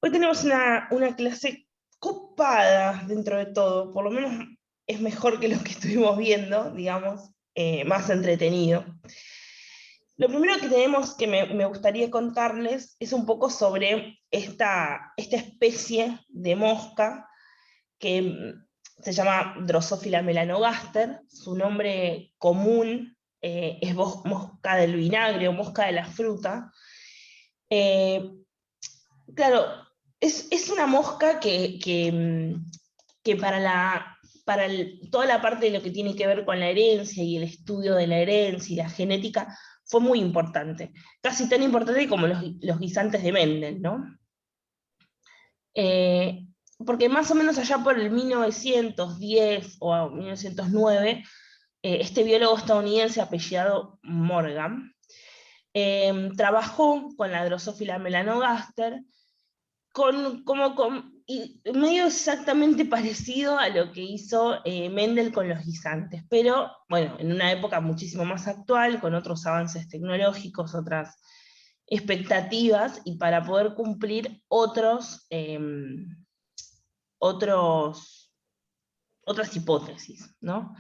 Hoy tenemos una clase copada dentro de todo, por lo menos es mejor que lo que estuvimos viendo, digamos, más entretenido. Lo primero que tenemos que me gustaría contarles es un poco sobre esta especie de mosca que se llama Drosophila melanogaster. Su nombre común es mosca del vinagre o mosca de la fruta. Eh, Claro, es una mosca que toda la parte de lo que tiene que ver con la herencia y el estudio de la herencia y la genética fue muy importante. Casi tan importante como los guisantes de Mendel, ¿no? Eh, Porque más o menos allá por el 1910 o 1909, este biólogo estadounidense apellidado Morgan trabajó con la Drosophila melanogaster y medio exactamente parecido a lo que hizo Mendel con los guisantes, pero bueno, en una época muchísimo más actual, con otros avances tecnológicos, otras expectativas, y para poder cumplir otros, otras hipótesis, ¿no?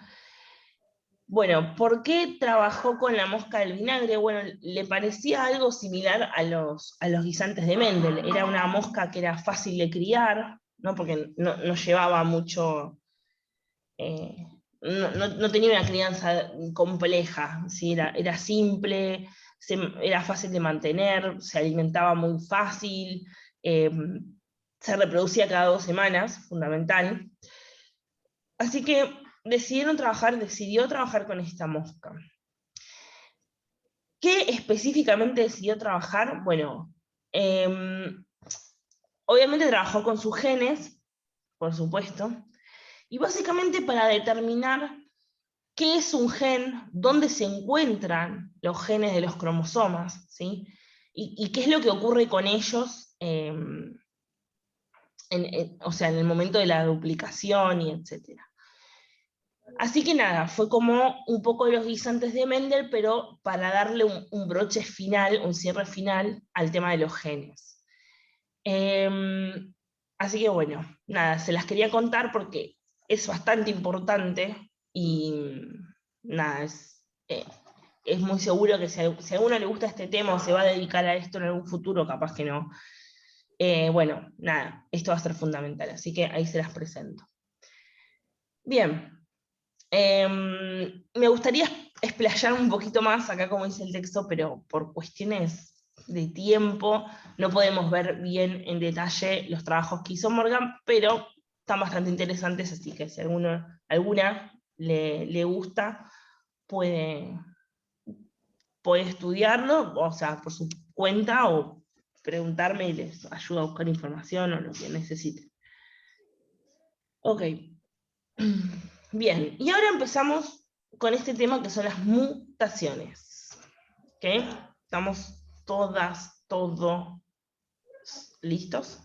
Bueno, ¿por qué trabajó con la mosca del vinagre? Bueno, le parecía algo similar a los guisantes de Mendel. Era una mosca que era fácil de criar, ¿no? Porque no llevaba mucho, eh, no tenía una crianza compleja, ¿sí? Era simple, era fácil de mantener, se alimentaba muy fácil, eh, se reproducía cada 2 semanas, fundamental. Así que decidió trabajar con esta mosca. ¿Qué específicamente decidió trabajar? Bueno, obviamente trabajó con sus genes, por supuesto, y básicamente para determinar qué es un gen, dónde se encuentran los genes de los cromosomas, ¿sí? Y qué es lo que ocurre con ellos, o sea, en el momento de la duplicación y etcétera. Así que nada, fue como un poco de los guisantes de Mendel, pero para darle un broche final, un cierre final al tema de los genes. Así que bueno, nada, se las quería contar porque es bastante importante y nada, es muy seguro que si a uno le gusta este tema o se va a dedicar a esto en algún futuro, capaz que no. Bueno, nada, esto va a ser fundamental, así que ahí se las presento. Bien. Me gustaría explayar un poquito más acá como dice el texto, pero por cuestiones de tiempo no podemos ver bien en detalle los trabajos que hizo Morgan, pero están bastante interesantes, así que si alguna le gusta, puede, puede estudiarlo, o sea, por su cuenta, o preguntarme y les ayuda a buscar información o lo que necesiten. Ok. Bien, y ahora empezamos con este tema que son las mutaciones. ¿Ok? ¿Estamos todos listos?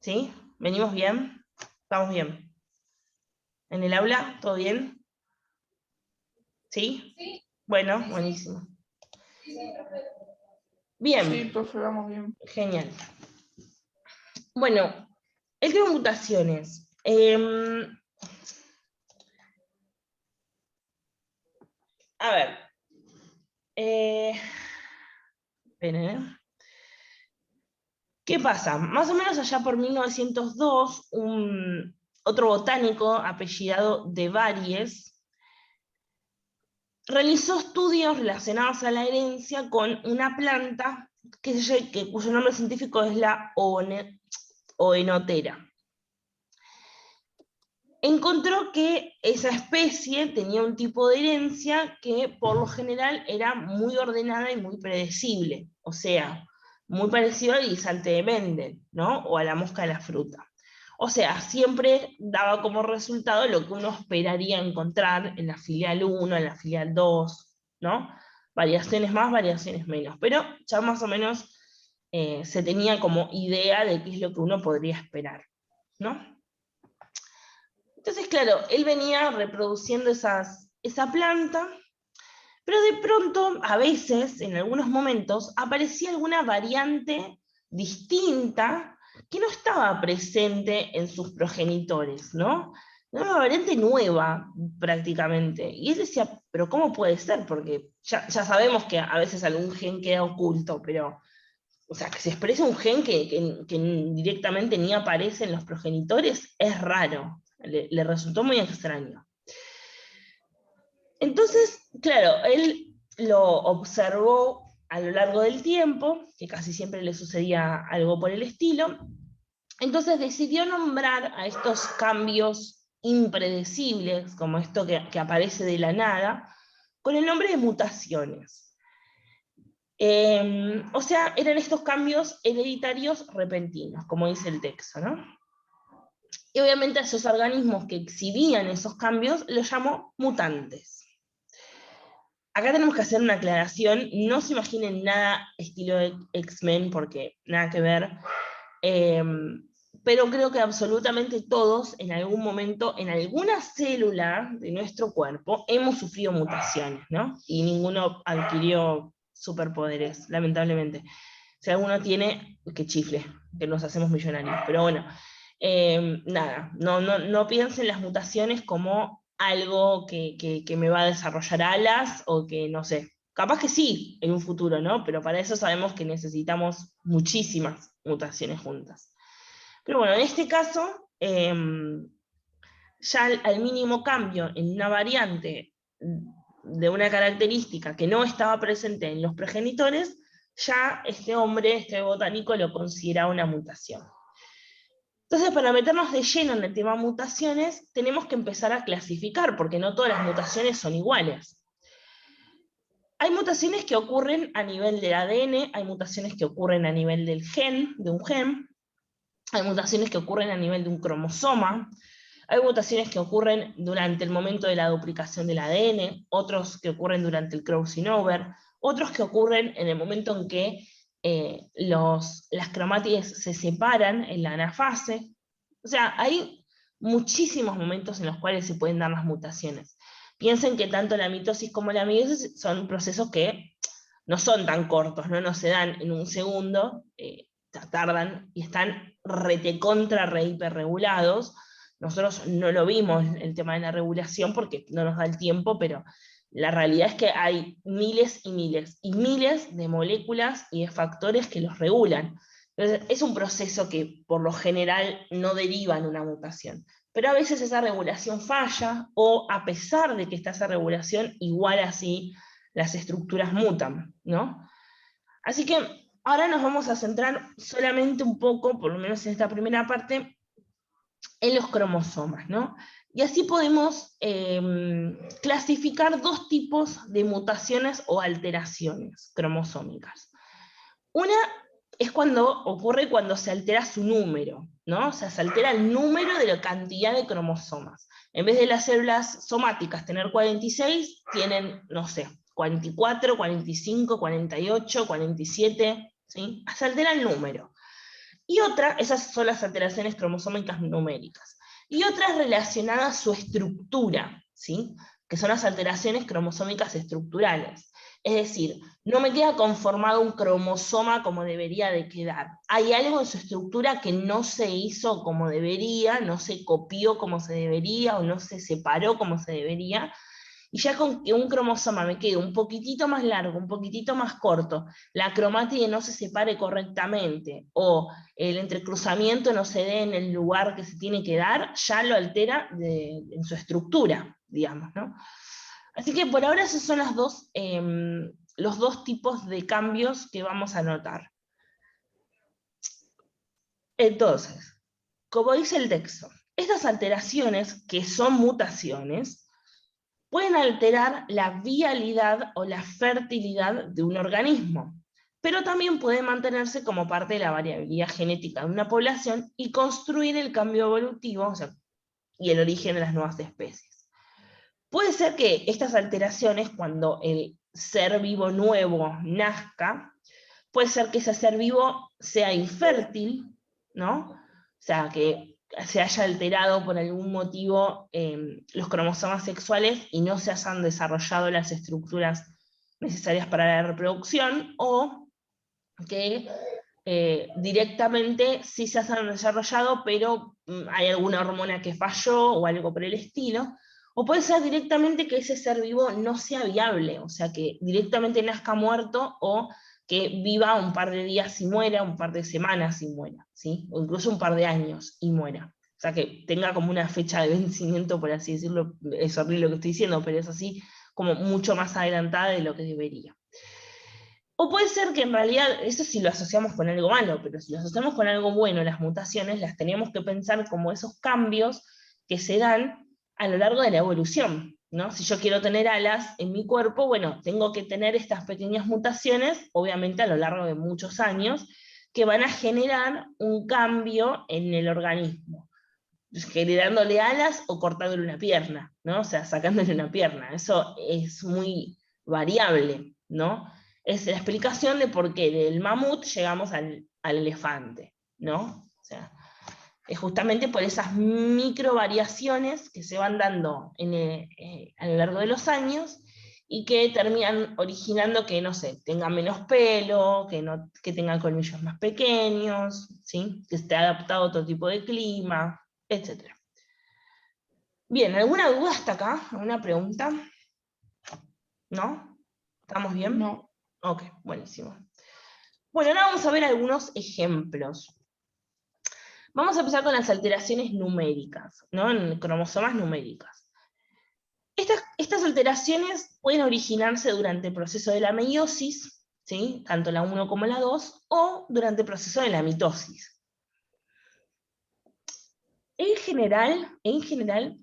¿Sí? ¿Venimos bien? ¿Estamos bien? ¿En el aula? ¿Todo bien? ¿Sí? Bueno, buenísimo. Sí, Bien, profe, vamos bien. genial. Bueno, el tema de mutaciones. A ver. Esperen, ¿eh? ¿Qué pasa? Más o menos allá por 1902, otro botánico apellidado de Varies realizó estudios relacionados a la herencia con una planta cuyo nombre científico es la Oenotera. Encontró que esa especie tenía un tipo de herencia que por lo general era muy ordenada y muy predecible, o sea, muy parecido al guisante de Mendel, ¿no? O a la mosca de la fruta. O sea, siempre daba como resultado lo que uno esperaría encontrar en la filial 1, en la filial 2, ¿no? Variaciones más, variaciones menos, pero ya más o menos se tenía como idea de qué es lo que uno podría esperar, ¿no? Entonces, claro, él venía reproduciendo esa planta, pero de pronto, a veces, en algunos momentos, aparecía alguna variante distinta que no estaba presente en sus progenitores, ¿no? Una variante nueva, prácticamente. Y él decía, pero ¿cómo puede ser? Porque ya sabemos que a veces algún gen queda oculto, pero, o sea, que se exprese un gen que directamente ni aparece en los progenitores, es raro. Le resultó muy extraño. Entonces, claro, él lo observó a lo largo del tiempo, que casi siempre le sucedía algo por el estilo, entonces decidió nombrar a estos cambios impredecibles, como esto que aparece de la nada, con el nombre de mutaciones. O sea, eran estos cambios hereditarios repentinos, como dice el texto, ¿no? Y obviamente a esos organismos que exhibían esos cambios los llamó mutantes. Acá tenemos que hacer una aclaración, no se imaginen nada estilo X-Men, porque nada que ver, pero creo que absolutamente todos, en algún momento, en alguna célula de nuestro cuerpo, hemos sufrido mutaciones, ¿no? Y ninguno adquirió superpoderes, lamentablemente. Si alguno tiene, que chifle, que nos hacemos millonarios, pero bueno, nada, no piensen las mutaciones como algo que me va a desarrollar alas o que no sé, capaz que sí en un futuro, ¿no? Pero para eso sabemos que necesitamos muchísimas mutaciones juntas. Pero bueno, en este caso, ya al mínimo cambio en una variante de una característica que no estaba presente en los progenitores, ya este hombre, este botánico, lo considera una mutación. Entonces, para meternos de lleno en el tema mutaciones, tenemos que empezar a clasificar, porque no todas las mutaciones son iguales. Hay mutaciones que ocurren a nivel del ADN, hay mutaciones que ocurren a nivel del gen, de un gen, hay mutaciones que ocurren a nivel de un cromosoma, hay mutaciones que ocurren durante el momento de la duplicación del ADN, otros que ocurren durante el crossing over, otros que ocurren en el momento en que las cromátides se separan en la anafase. O sea, hay muchísimos momentos en los cuales se pueden dar las mutaciones. Piensen que tanto la mitosis como la meiosis son procesos que no son tan cortos, no se dan en un segundo, tardan y están retecontra re hiperregulados. Nosotros no lo vimos el tema de la regulación porque no nos da el tiempo, pero la realidad es que hay miles y miles y miles de moléculas y de factores que los regulan. Entonces, es un proceso que por lo general no deriva en una mutación. Pero a veces esa regulación falla, o a pesar de que está esa regulación, igual así las estructuras mutan, ¿no? Así que ahora nos vamos a centrar solamente un poco, por lo menos en esta primera parte, en los cromosomas, ¿no? Y así podemos clasificar dos tipos de mutaciones o alteraciones cromosómicas. Una es cuando se altera su número, ¿no? O sea, se altera el número de la cantidad de cromosomas. En vez de las células somáticas tener 46, tienen, no sé, 44, 45, 48, 47, ¿sí? Se altera el número. Y otra, esas son las alteraciones cromosómicas numéricas. Y otras relacionadas a su estructura, ¿sí? Que son las alteraciones cromosómicas estructurales. Es decir, no me queda conformado un cromosoma como debería de quedar. Hay algo en su estructura que no se hizo como debería, no se copió como se debería, o no se separó como se debería, y ya con que un cromosoma me quede un poquitito más largo, un poquitito más corto, la cromátide no se separe correctamente, o el entrecruzamiento no se dé en el lugar que se tiene que dar, ya lo altera en su estructura, digamos, ¿no? Así que por ahora esos son los dos tipos de cambios que vamos a notar. Entonces, como dice el texto, estas alteraciones, que son mutaciones, pueden alterar la vialidad o la fertilidad de un organismo, pero también pueden mantenerse como parte de la variabilidad genética de una población y construir el cambio evolutivo, o sea, y el origen de las nuevas especies. Puede ser que estas alteraciones, cuando el ser vivo nuevo nazca, puede ser que ese ser vivo sea infértil, ¿no? O sea, que se haya alterado por algún motivo los cromosomas sexuales y no se hayan desarrollado las estructuras necesarias para la reproducción, o que directamente sí se han desarrollado, pero hay alguna hormona que falló o algo por el estilo. O puede ser directamente que ese ser vivo no sea viable, o sea, que directamente nazca muerto o que viva un par de días y muera, un par de semanas y muera, ¿sí? O incluso un par de años y muera. O sea, que tenga como una fecha de vencimiento, por así decirlo. Es horrible lo que estoy diciendo, pero es así como mucho más adelantada de lo que debería. O puede ser que en realidad, eso sí lo asociamos con algo malo, pero si lo asociamos con algo bueno, las mutaciones las tenemos que pensar como esos cambios que se dan a lo largo de la evolución, ¿no? Si yo quiero tener alas en mi cuerpo, bueno, tengo que tener estas pequeñas mutaciones, obviamente a lo largo de muchos años, que van a generar un cambio en el organismo, generándole alas o cortándole una pierna, ¿no? O sea, sacándole una pierna. Eso es muy variable, ¿no? Es la explicación de por qué del mamut llegamos al elefante, ¿no? O sea, es justamente por esas micro variaciones que se van dando a lo largo de los años y que terminan originando que, no sé, tenga menos pelo, que tengan colmillos más pequeños, ¿sí? Que esté adaptado a otro tipo de clima, etc. Bien, ¿alguna duda hasta acá? ¿Alguna pregunta? ¿No? ¿Estamos bien? No. Ok, buenísimo. Bueno, ahora vamos a ver algunos ejemplos. Vamos a empezar con las alteraciones numéricas, ¿no? En cromosomas numéricas. Estas alteraciones pueden originarse durante el proceso de la meiosis, ¿sí? Tanto la 1 como la 2, o durante el proceso de la mitosis. En general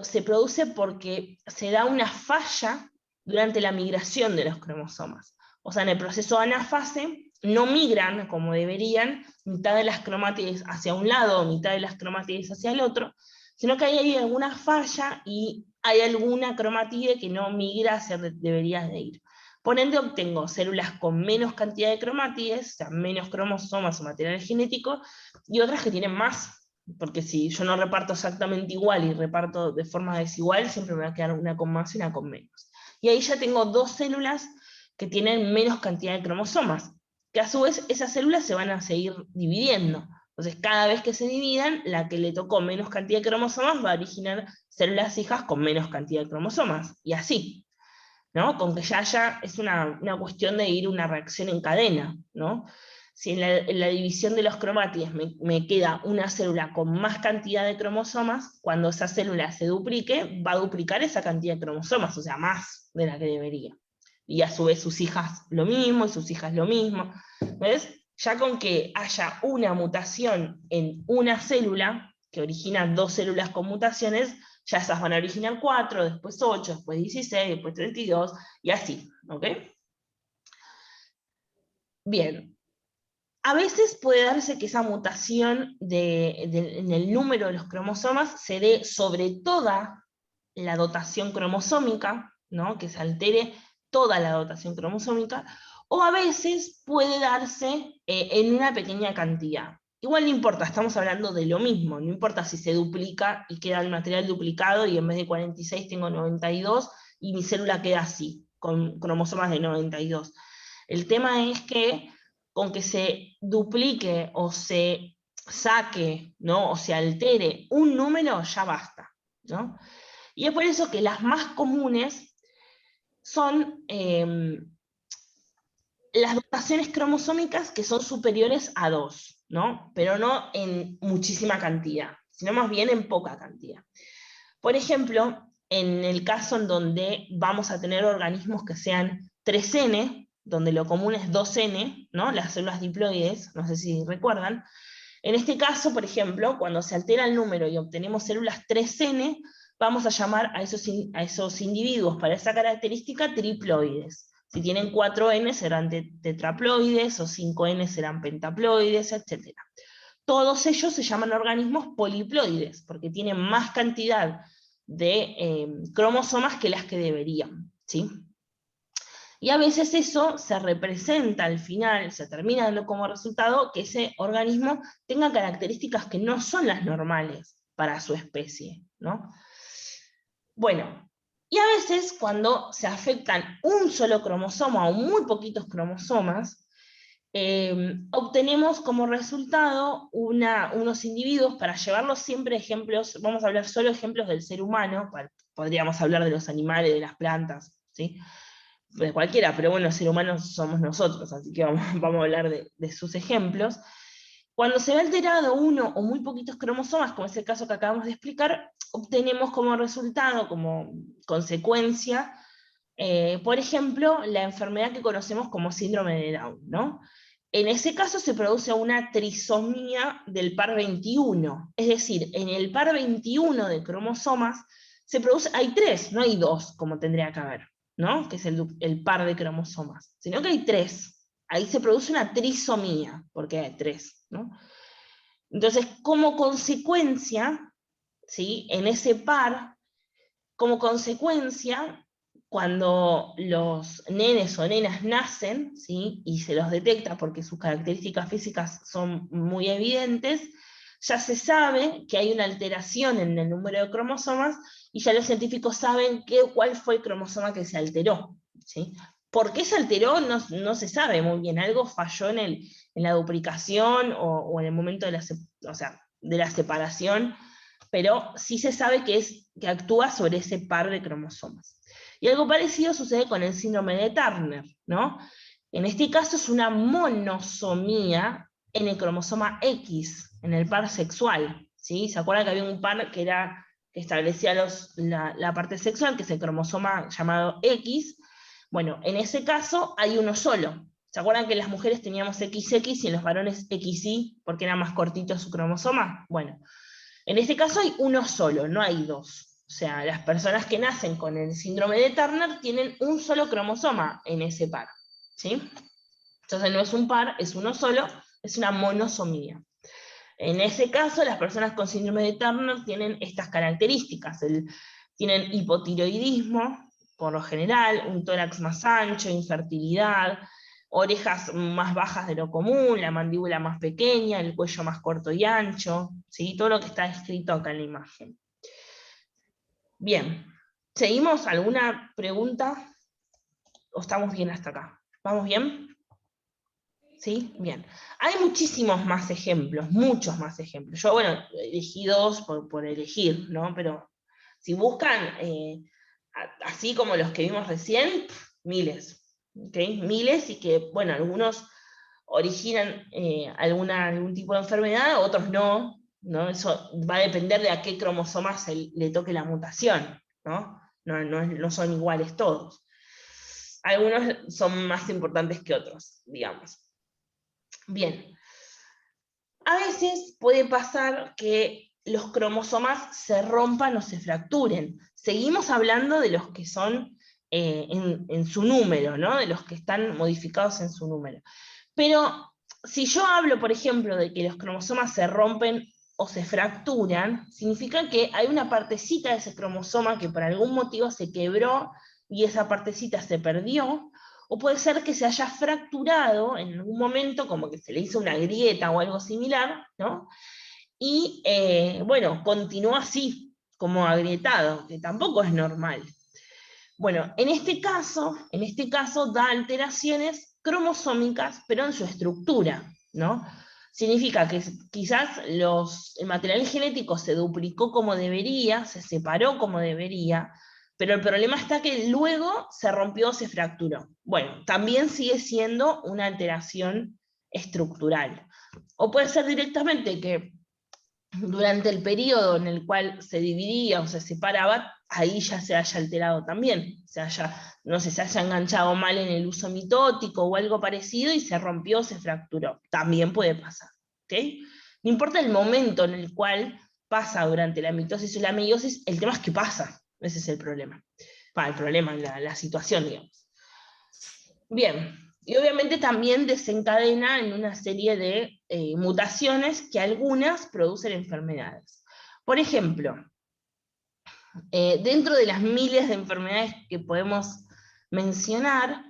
se produce porque se da una falla durante la migración de los cromosomas. O sea, en el proceso de anafase no migran como deberían mitad de las cromátides hacia un lado o mitad de las cromátides hacia el otro, sino que ahí hay alguna falla y hay alguna cromatide que no migra hacia donde debería de ir. Por ende, obtengo células con menos cantidad de cromátides, o sea, menos cromosomas o material genético, y otras que tienen más, porque si yo no reparto exactamente igual y reparto de forma desigual, siempre me va a quedar una con más y una con menos. Y ahí ya tengo dos células que tienen menos cantidad de cromosomas, que a su vez esas células se van a seguir dividiendo. Entonces, cada vez que se dividan, la que le tocó menos cantidad de cromosomas va a originar células hijas con menos cantidad de cromosomas, y así, ¿no? Con que ya haya, es una cuestión de ir una reacción en cadena, ¿no? Si en la división de los cromátides me queda una célula con más cantidad de cromosomas, cuando esa célula se duplique, va a duplicar esa cantidad de cromosomas, o sea, más de la que debería. Y a su vez sus hijas lo mismo, y sus hijas lo mismo. ¿Ves? Ya con que haya una mutación en una célula, que origina dos células con mutaciones, ya esas van a originar 4, después 8, después 16, después 32, y así, ¿ok? Bien. A veces puede darse que esa mutación en el número de los cromosomas se dé sobre toda la dotación cromosómica, ¿no? Que se altere toda la dotación cromosómica, o a veces puede darse en una pequeña cantidad. Igual no importa, estamos hablando de lo mismo, no importa si se duplica y queda el material duplicado y en vez de 46 tengo 92 y mi célula queda así, con cromosomas de 92. El tema es que con que se duplique o se saque, ¿no? O se altere un número, ya basta, ¿no? Y es por eso que las más comunes son las dotaciones cromosómicas que son superiores a 2, ¿no? Pero no en muchísima cantidad, sino más bien en poca cantidad. Por ejemplo, en el caso en donde vamos a tener organismos que sean 3N, donde lo común es 2N, ¿no? Las células diploides, no sé si recuerdan. En este caso, por ejemplo, cuando se altera el número y obtenemos células 3N, vamos a llamar a esos individuos para esa característica triploides. Si tienen 4N serán tetraploides, o 5N serán pentaploides, etc. Todos ellos se llaman organismos poliploides, porque tienen más cantidad de cromosomas que las que deberían, ¿sí? Y a veces eso se representa al final, se termina dando como resultado que ese organismo tenga características que no son las normales para su especie, ¿no? Bueno, y a veces cuando se afectan un solo cromosoma o muy poquitos cromosomas, obtenemos como resultado unos individuos, para llevarlos siempre ejemplos, vamos a hablar solo ejemplos del ser humano, podríamos hablar de los animales, de las plantas, ¿sí? De cualquiera, pero bueno, ser humanos somos nosotros, así que vamos a hablar de sus ejemplos. Cuando se ve alterado uno o muy poquitos cromosomas, como es el caso que acabamos de explicar, obtenemos como resultado, como consecuencia, por ejemplo, la enfermedad que conocemos como síndrome de Down, ¿no? En ese caso se produce una trisomía del par 21, es decir, en el par 21 de cromosomas se produce, hay 3, no hay 2, como tendría que haber, ¿no? Que es el par de cromosomas, sino que hay 3. Ahí se produce una trisomía, porque hay 3, ¿no? Entonces, como consecuencia, ¿sí? En ese par, como consecuencia, cuando los nenes o nenas nacen, ¿sí? Y se los detecta porque sus características físicas son muy evidentes, ya se sabe que hay una alteración en el número de cromosomas y ya los científicos saben cuál fue el cromosoma que se alteró, ¿sí? ¿Por qué se alteró? No se sabe muy bien, algo falló en la duplicación o en el momento de la separación, pero sí se sabe que actúa sobre ese par de cromosomas. Y algo parecido sucede con el síndrome de Turner, ¿no? En este caso es una monosomía en el cromosoma X, en el par sexual, ¿sí? ¿Se acuerdan que había un par que establecía la parte sexual, que es el cromosoma llamado X? Bueno, en ese caso hay uno solo. ¿Se acuerdan que las mujeres teníamos XX y en los varones XY porque era más cortito su cromosoma? Bueno, en este caso hay uno solo, no hay 2. O sea, las personas que nacen con el síndrome de Turner tienen un solo cromosoma en ese par, ¿sí? Entonces no es un par, es uno solo, es una monosomía. En ese caso, las personas con síndrome de Turner tienen estas características. Tienen hipotiroidismo, por lo general, un tórax más ancho, infertilidad, orejas más bajas de lo común, la mandíbula más pequeña, el cuello más corto y ancho, ¿sí? Todo lo que está escrito acá en la imagen. Bien, ¿seguimos? ¿Alguna pregunta? ¿O estamos bien hasta acá? ¿Vamos bien? ¿Sí? Bien. Hay muchísimos más ejemplos, muchos más ejemplos. Yo, bueno, elegí 2 por elegir, ¿no? Pero si buscan, así como los que vimos recién, miles, ¿ok? Miles, y que, bueno, algunos originan algún tipo de enfermedad, otros no, ¿no? Eso va a depender de a qué cromosoma le toque la mutación, ¿no? No son iguales todos. Algunos son más importantes que otros, digamos. Bien, a veces puede pasar que los cromosomas se rompan o se fracturen. Seguimos hablando de los que son en su número, ¿no? De los que están modificados en su número. Pero si yo hablo, por ejemplo, de que los cromosomas se rompen o se fracturan, significa que hay una partecita de ese cromosoma que por algún motivo se quebró y esa partecita se perdió, o puede ser que se haya fracturado en algún momento, como que se le hizo una grieta o algo similar, ¿no? Y bueno, continuó así, como agrietado, que tampoco es normal. Bueno, en este caso da alteraciones cromosómicas, pero en su estructura, ¿no? Significa que quizás el material genético se duplicó como debería, se separó como debería, pero el problema está que luego se rompió, se fracturó. Bueno, también sigue siendo una alteración estructural. O puede ser directamente que durante el periodo en el cual se dividía o se separaba, ahí ya se haya alterado también, no sé, se haya enganchado mal en el uso mitótico o algo parecido y se rompió, se fracturó. También puede pasar, ¿ok? No importa el momento en el cual pasa durante la mitosis o la meiosis, el tema es que pasa, ese es el problema. El problema, la situación, digamos. Bien, y obviamente también desencadena en una serie de mutaciones que algunas producen enfermedades. Por ejemplo, dentro de las miles de enfermedades que podemos mencionar,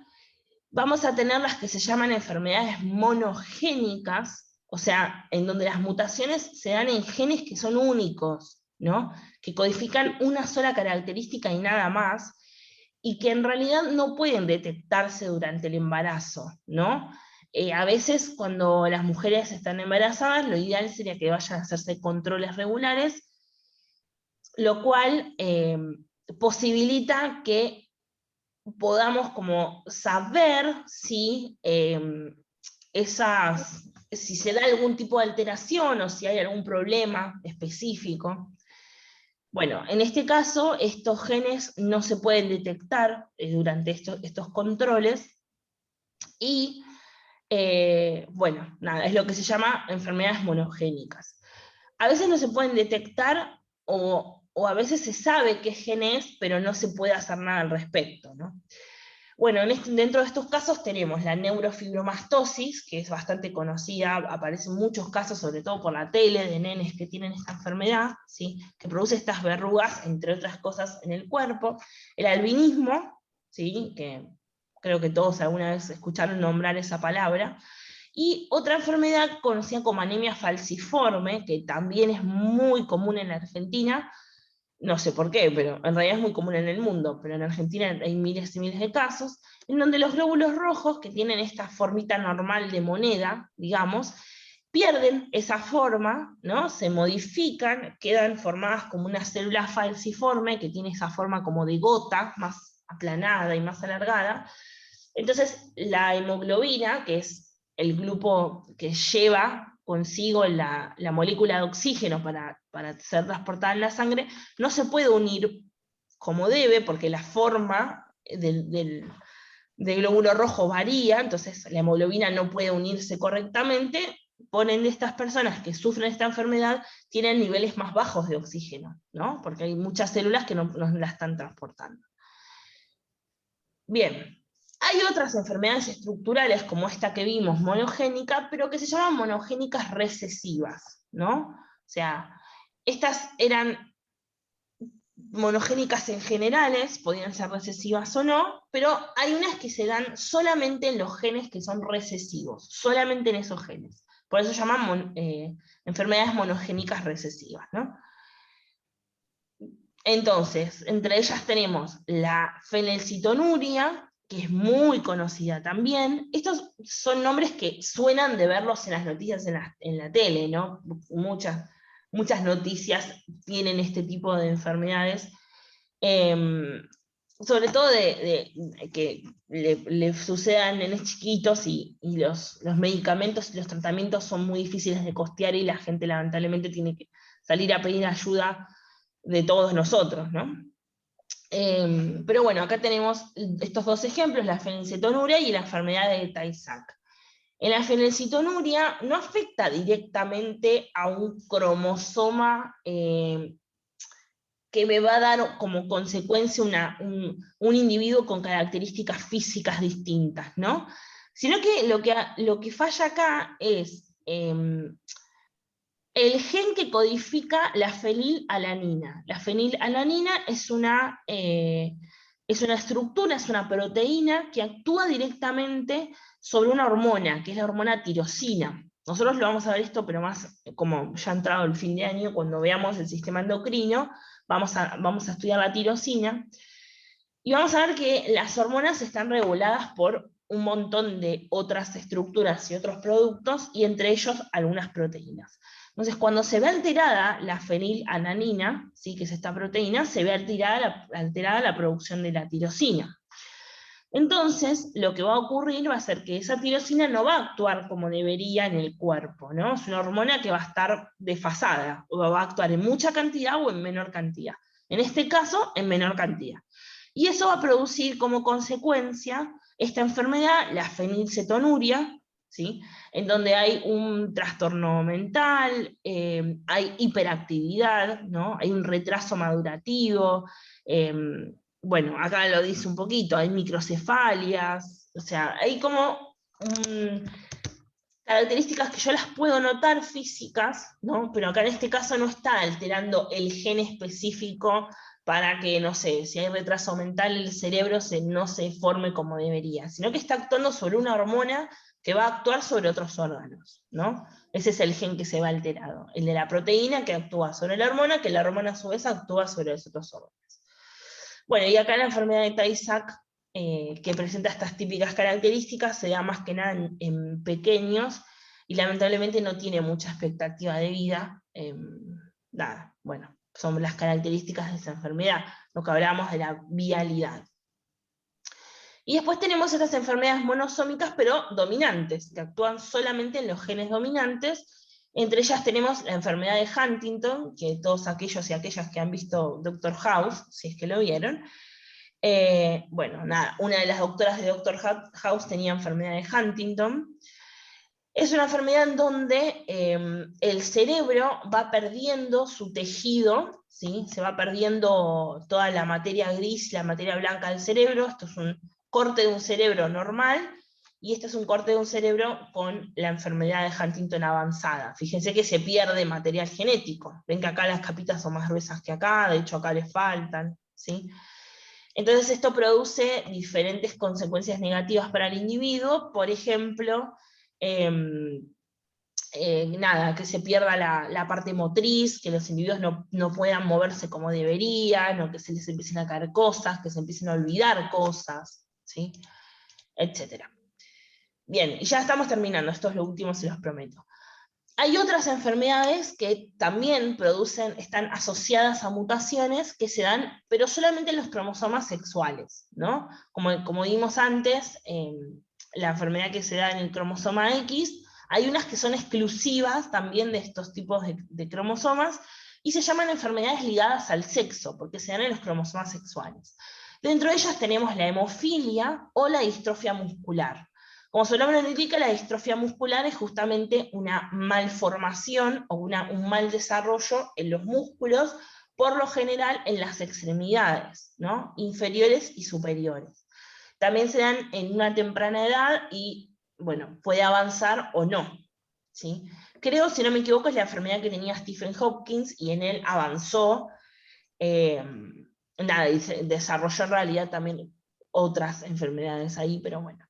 vamos a tener las que se llaman enfermedades monogénicas, o sea, en donde las mutaciones se dan en genes que son únicos, ¿no? Que codifican una sola característica y nada más, y que en realidad no pueden detectarse durante el embarazo, ¿no? A veces cuando las mujeres están embarazadas, lo ideal sería que vayan a hacerse controles regulares, lo cual posibilita que podamos como saber si, si se da algún tipo de alteración o si hay algún problema específico. Bueno, en este caso, estos genes no se pueden detectar durante estos controles, y bueno, nada, es lo que se llama enfermedades monogénicas. A veces no se pueden detectar, o a veces se sabe qué gen es, pero no se puede hacer nada al respecto, ¿no? Bueno, dentro de estos casos tenemos la neurofibromastosis, que es bastante conocida, aparecen muchos casos, sobre todo por la tele, de nenes que tienen esta enfermedad, ¿sí? Que produce estas verrugas, entre otras cosas, en el cuerpo. El albinismo, ¿sí? Que creo que todos alguna vez escucharon nombrar esa palabra. Y otra enfermedad conocida como anemia falciforme, que también es muy común en la Argentina, no sé por qué, pero en realidad es muy común en el mundo, pero en Argentina hay miles y miles de casos, en donde los glóbulos rojos, que tienen esta formita normal de moneda, digamos, pierden esa forma, ¿no? Se modifican, quedan formadas como una célula falciforme, que tiene esa forma como de gota, más aplanada y más alargada. Entonces, la hemoglobina, que es el grupo que lleva consigo la molécula de oxígeno para ser transportada en la sangre, no se puede unir como debe, porque la forma del glóbulo rojo varía, entonces la hemoglobina no puede unirse correctamente. Ponen de estas personas que sufren esta enfermedad, tienen niveles más bajos de oxígeno, ¿no? Porque hay muchas células que no la están transportando. Bien, hay otras enfermedades estructurales como esta que vimos, monogénica, pero que se llaman monogénicas recesivas, ¿no? O sea, estas eran monogénicas en generales, podían ser recesivas o no, pero hay unas que se dan solamente en los genes que son recesivos, solamente en esos genes. Por eso se llaman enfermedades monogénicas recesivas, ¿no? Entonces, entre ellas tenemos la fenilcetonuria, que es muy conocida también. Estos son nombres que suenan de verlos en las noticias en la tele, ¿no? Muchas noticias tienen este tipo de enfermedades. Sobre todo de que le sucedan a nenes chiquitos, y los medicamentos y los tratamientos son muy difíciles de costear, y la gente lamentablemente tiene que salir a pedir ayuda de todos nosotros, ¿no? Pero bueno, acá tenemos estos dos ejemplos, la fenilcetonuria y la enfermedad de Tay-Sachs. En la fenilcetonuria no afecta directamente a un cromosoma que me va a dar como consecuencia un individuo con características físicas distintas, ¿no? Sino que lo que falla acá es el gen que codifica la fenilalanina. La fenilalanina es una estructura, es una proteína que actúa directamente sobre una hormona, que es la hormona tirosina. Nosotros lo vamos a ver esto, pero más como ya ha entrado el fin de año, cuando veamos el sistema endocrino, vamos a estudiar la tirosina, y vamos a ver que las hormonas están reguladas por un montón de otras estructuras y otros productos, y entre ellos algunas proteínas. Entonces, cuando se ve alterada la fenilalanina, ¿sí? Que es esta proteína, se ve alterada la producción de la tirosina. Entonces, lo que va a ocurrir va a ser que esa tirosina no va a actuar como debería en el cuerpo, ¿no? Es una hormona que va a estar desfasada, o va a actuar en mucha cantidad o en menor cantidad. En este caso, en menor cantidad. Y eso va a producir como consecuencia esta enfermedad, la fenilcetonuria, ¿sí? En donde hay un trastorno mental, hay hiperactividad, ¿no? Hay un retraso madurativo, bueno, acá lo dice un poquito, hay microcefalias, o sea, hay como características que yo las puedo notar físicas, ¿no? Pero acá en este caso no está alterando el gen específico para que, no sé, si hay retraso mental, el cerebro no se forme como debería, sino que está actuando sobre una hormona que va a actuar sobre otros órganos, ¿no? Ese es el gen que se va alterado, el de la proteína que actúa sobre la hormona, que la hormona a su vez actúa sobre los otros órganos. Bueno, y acá la enfermedad de Tay-Sachs que presenta estas típicas características, se da más que nada en pequeños, y lamentablemente no tiene mucha expectativa de vida. Nada, bueno, son las características de esa enfermedad, lo que hablamos de la vialidad. Y después tenemos estas enfermedades monosómicas, pero dominantes, que actúan solamente en los genes dominantes. Entre ellas tenemos la enfermedad de Huntington, que todos aquellos y aquellas que han visto Doctor House, si es que lo vieron, bueno, nada, una de las doctoras de Doctor House tenía enfermedad de Huntington. Es una enfermedad en donde el cerebro va perdiendo su tejido, ¿sí? Se va perdiendo toda la materia gris, la materia blanca del cerebro. Esto es un corte de un cerebro normal, y este es un corte de un cerebro con la enfermedad de Huntington avanzada. Fíjense que se pierde material genético. Ven que acá las capitas son más gruesas que acá, de hecho acá les faltan, ¿sí? Entonces esto produce diferentes consecuencias negativas para el individuo, por ejemplo, nada, que se pierda la parte motriz, que los individuos no puedan moverse como deberían, o que se les empiecen a caer cosas, que se empiecen a olvidar cosas, ¿sí? Etcétera. Bien, y ya estamos terminando, esto es lo último, se los prometo. Hay otras enfermedades que también están asociadas a mutaciones que se dan, pero solamente en los cromosomas sexuales, ¿no? Como vimos antes, la enfermedad que se da en el cromosoma X, hay unas que son exclusivas también de estos tipos de cromosomas, y se llaman enfermedades ligadas al sexo, porque se dan en los cromosomas sexuales. Dentro de ellas tenemos la hemofilia o la distrofia muscular. Como su nombre lo indica, la distrofia muscular es justamente una malformación o un mal desarrollo en los músculos, por lo general en las extremidades, ¿no? Inferiores y superiores. También se dan en una temprana edad y, bueno, puede avanzar o no, ¿sí? Creo, si no me equivoco, es la enfermedad que tenía Stephen Hopkins, y en él avanzó, nada, y desarrolló en realidad también otras enfermedades ahí, pero bueno.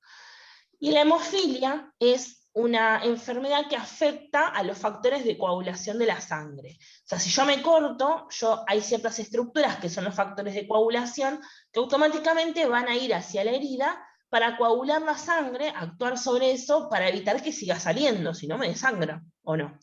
Y la hemofilia es una enfermedad que afecta a los factores de coagulación de la sangre. O sea, si yo me corto, hay ciertas estructuras que son los factores de coagulación que automáticamente van a ir hacia la herida para coagular la sangre, actuar sobre eso para evitar que siga saliendo, si no me desangra, ¿o no?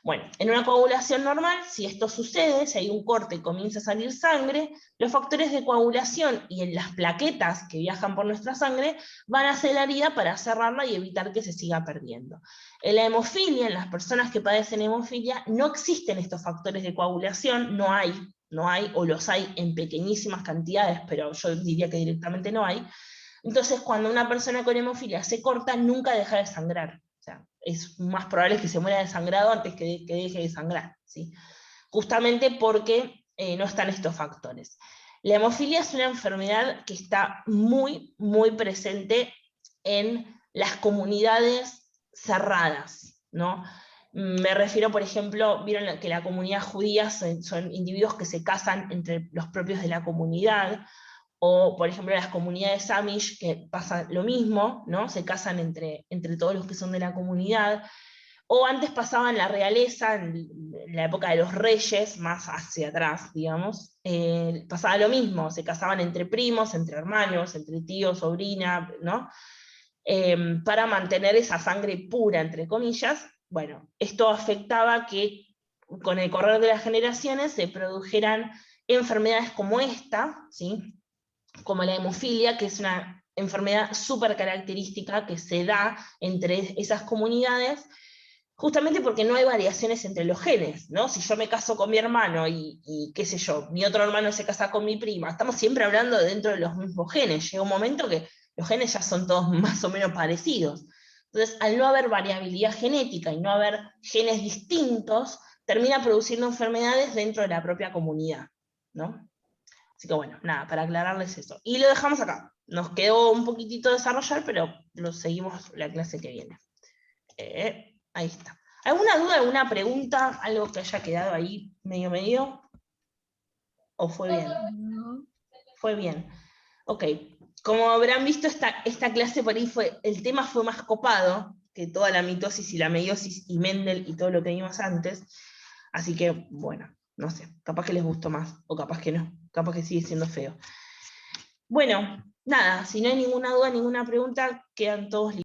Bueno, en una coagulación normal, si esto sucede, si hay un corte y comienza a salir sangre, los factores de coagulación y en las plaquetas que viajan por nuestra sangre van hacia la herida para cerrarla y evitar que se siga perdiendo. En la hemofilia, en las personas que padecen hemofilia, no existen estos factores de coagulación, no hay, o los hay en pequeñísimas cantidades, pero yo diría que directamente no hay. Entonces, cuando una persona con hemofilia se corta, nunca deja de sangrar. O sea, es más probable que se muera desangrado antes que deje de sangrar, ¿sí? Justamente porque no están estos factores. La hemofilia es una enfermedad que está muy, muy presente en las comunidades cerradas, ¿no? Me refiero, por ejemplo, vieron que la comunidad judía son individuos que se casan entre los propios de la comunidad, o por ejemplo las comunidades Amish, que pasa lo mismo, ¿no? Se casan entre todos los que son de la comunidad. O antes pasaba en la realeza, en la época de los reyes, más hacia atrás, digamos, pasaba lo mismo, se casaban entre primos, entre hermanos, entre tíos, sobrina, ¿no? Para mantener esa sangre pura, entre comillas. Bueno, esto afectaba que con el correr de las generaciones se produjeran enfermedades como esta, ¿sí? Como la hemofilia, que es una enfermedad súper característica que se da entre esas comunidades, justamente porque no hay variaciones entre los genes, ¿no? Si yo me caso con mi hermano y qué sé yo, mi otro hermano se casa con mi prima, estamos siempre hablando dentro de los mismos genes. Llega un momento que los genes ya son todos más o menos parecidos. Entonces, al no haber variabilidad genética y no haber genes distintos, termina produciendo enfermedades dentro de la propia comunidad, ¿no? Así que bueno, nada, para aclararles eso. Y lo dejamos acá. Nos quedó un poquitito desarrollar, pero lo seguimos la clase que viene. Ahí está. ¿Alguna duda, alguna pregunta? ¿Algo que haya quedado ahí medio? ¿O fue bien? No. Fue bien. Ok. Como habrán visto, esta clase por ahí el tema fue más copado que toda la mitosis y la meiosis y Mendel y todo lo que vimos antes. Así que, bueno, no sé, capaz que les gustó más, o capaz que no, capaz que sigue siendo feo. Bueno, nada, si no hay ninguna duda, ninguna pregunta, quedan todos listos.